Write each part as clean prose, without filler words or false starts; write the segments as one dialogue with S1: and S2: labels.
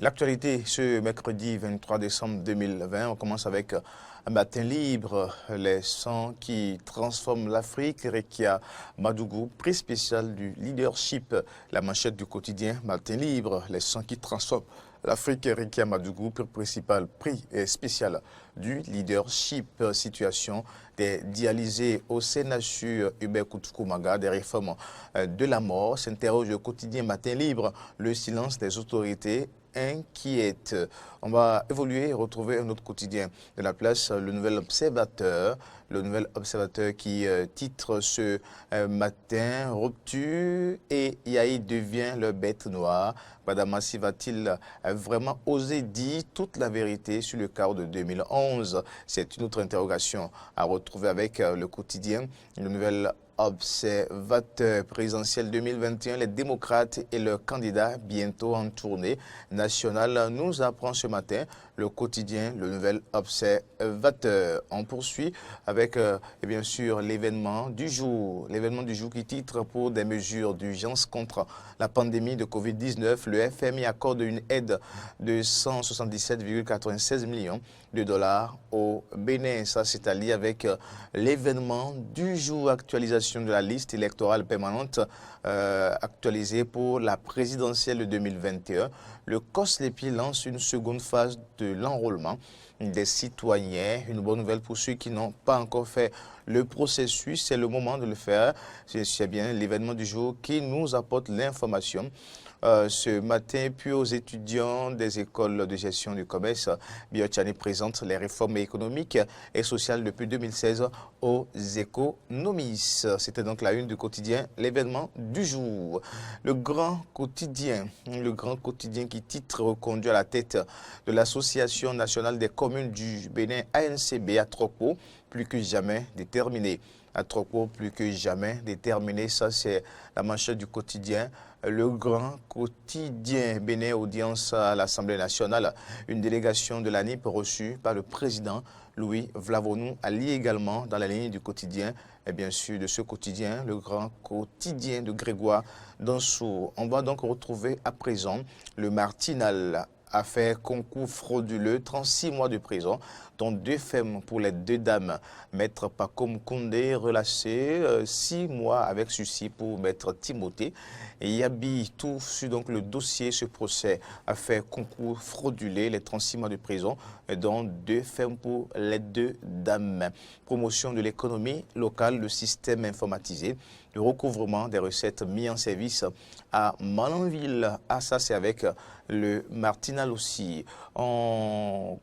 S1: L'actualité ce mercredi 23 décembre 2020, on commence avec un matin libre, les sons qui transforment l'Afrique. Rekia Madougou, prix spécial du leadership, la manchette du quotidien Matin libre, les sons qui transforment l'Afrique. Rekia Madougou, prix principal, prix spécial du leadership, situation des dialysés au CNHU Hubert Koutoukou-Maga, des réformes de la mort, s'interroge le quotidien Matin libre, le silence des autorités inquiète. On va évoluer et retrouver un autre quotidien de la place, le Nouvel Observateur. Le Nouvel Observateur qui titre ce matin rupture et Yahi devient le bête noire. Badamassi va-t-il vraiment oser dire toute la vérité sur le chaos de 2011? C'est une autre interrogation à retrouver avec le quotidien, le Nouvel Observateur présidentiel 2021, les démocrates et leurs candidats bientôt en tournée nationale, nous apprend ce matin le quotidien, le Nouvel Observateur. On poursuit avec et bien sûr l'événement du jour qui titre pour des mesures d'urgence contre la pandémie de Covid-19. Le FMI accorde une aide de 177,96 millions de dollars au Bénin. Ça, c'est allié avec l'événement du jour, actualisation de la liste électorale permanente actualisée pour la présidentielle de 2021. Le COSLEPI lance une seconde phase de l'enrôlement des citoyens. Une bonne nouvelle pour ceux qui n'ont pas encore fait le processus, c'est le moment de le faire. C'est bien l'événement du jour qui nous apporte l'information. Ce matin, puis aux étudiants des écoles de gestion du commerce, Biotchani présente les réformes économiques et sociales depuis 2016 aux économistes. C'était donc la une du quotidien, l'événement du jour. Le grand quotidien qui titre reconduit à la tête de l'Association nationale des communes du Bénin, ANCB, à Trokpo, plus que jamais déterminé. À Trokpo, plus que jamais déterminé. Ça, c'est la manchette du quotidien. Le grand quotidien Bénin, audience à l'Assemblée nationale. Une délégation de l'ANIP reçue par le président Louis Vlavonou allie également dans la ligne du quotidien. Et bien sûr, de ce quotidien, le grand quotidien de Grégoire Dansou. On va donc retrouver à présent le Martinal. Affaire concours frauduleux, 36 mois de prison, dont 2 fermes pour les 2 dames. Maître Pakom Koundé relâché, 6 mois avec sursis pour Maître Timothée. Et Yabi, tout sur donc le dossier, ce procès, affaire concours frauduleux, les 36 mois de prison, dont 2 fermes pour les 2 dames. Promotion de l'économie locale, le système informatisé, le recouvrement des recettes mis en service à Malanville. Ah, ça, c'est avec le Martinal aussi. On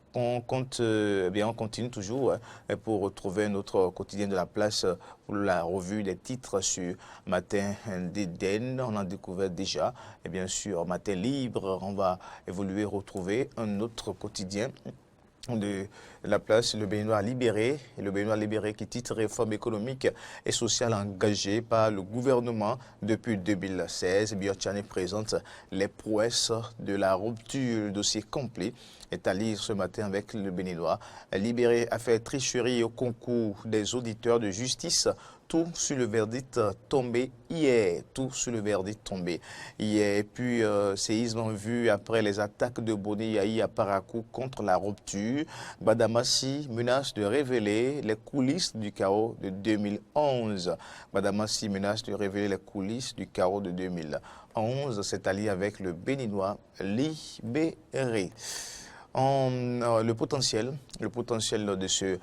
S1: continue toujours pour retrouver notre quotidien de la place pour la revue des titres sur Matin d'Éden. On en découvert déjà. Et bien sûr, Matin libre, on va évoluer, retrouver un autre quotidien de la place, le Béninois libéré, et le Béninois libéré qui titre réforme économique et sociale engagée par le gouvernement depuis 2016. Biotchani présente les prouesses de la rupture. Le dossier complet est à lire ce matin avec le Béninois. Libéré a fait tricherie au concours des auditeurs de justice. Tout sur le verdict tombé hier. Tout sur le verdict tombé hier. Et puis, séisme vu après les attaques de Boni Yahi à Parakou contre la rupture. Badamassi menace de révéler les coulisses du chaos de 2011. Badamassi menace de révéler les coulisses du chaos de 2011. C'est allié avec le Béninois libéré. Le potentiel de ce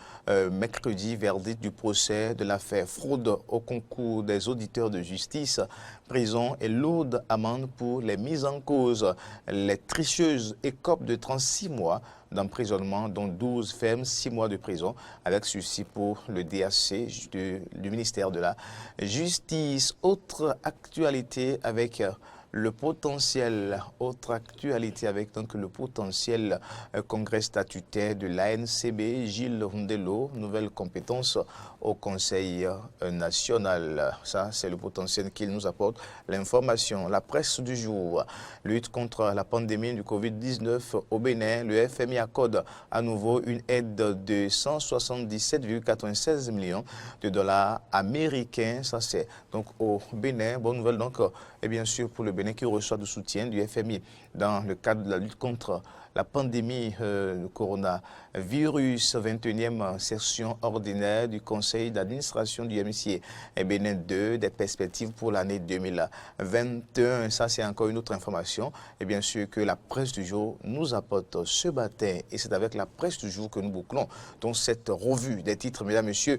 S1: mercredi, verdict du procès de l'affaire fraude au concours des auditeurs de justice, prison et lourde amende pour les mises en cause. Les tricheuses écopent de 36 mois d'emprisonnement, dont 12 fermes, 6 mois de prison, avec sursis pour le DAC du ministère de la Justice. Autre actualité avec le potentiel, autre actualité avec donc le potentiel congrès statutaire de l'ANCB, Gilles Hundelo, nouvelle compétence au Conseil national. Ça, c'est le potentiel qu'il nous apporte. L'information, la presse du jour, lutte contre la pandémie du Covid-19 au Bénin, le FMI accorde à nouveau une aide de 177,96 millions de dollars américains. Ça, c'est donc au Bénin. Bonne nouvelle donc, et bien sûr pour le Bénin. Bénin qui reçoit du soutien du FMI dans le cadre de la lutte contre la pandémie du coronavirus, 21e session ordinaire du conseil d'administration du MCA et Bénin 2, des perspectives pour l'année 2021. Ça, c'est encore une autre information. Et bien sûr que la presse du jour nous apporte ce matin. Et c'est avec la presse du jour que nous bouclons donc cette revue des titres, mesdames, messieurs.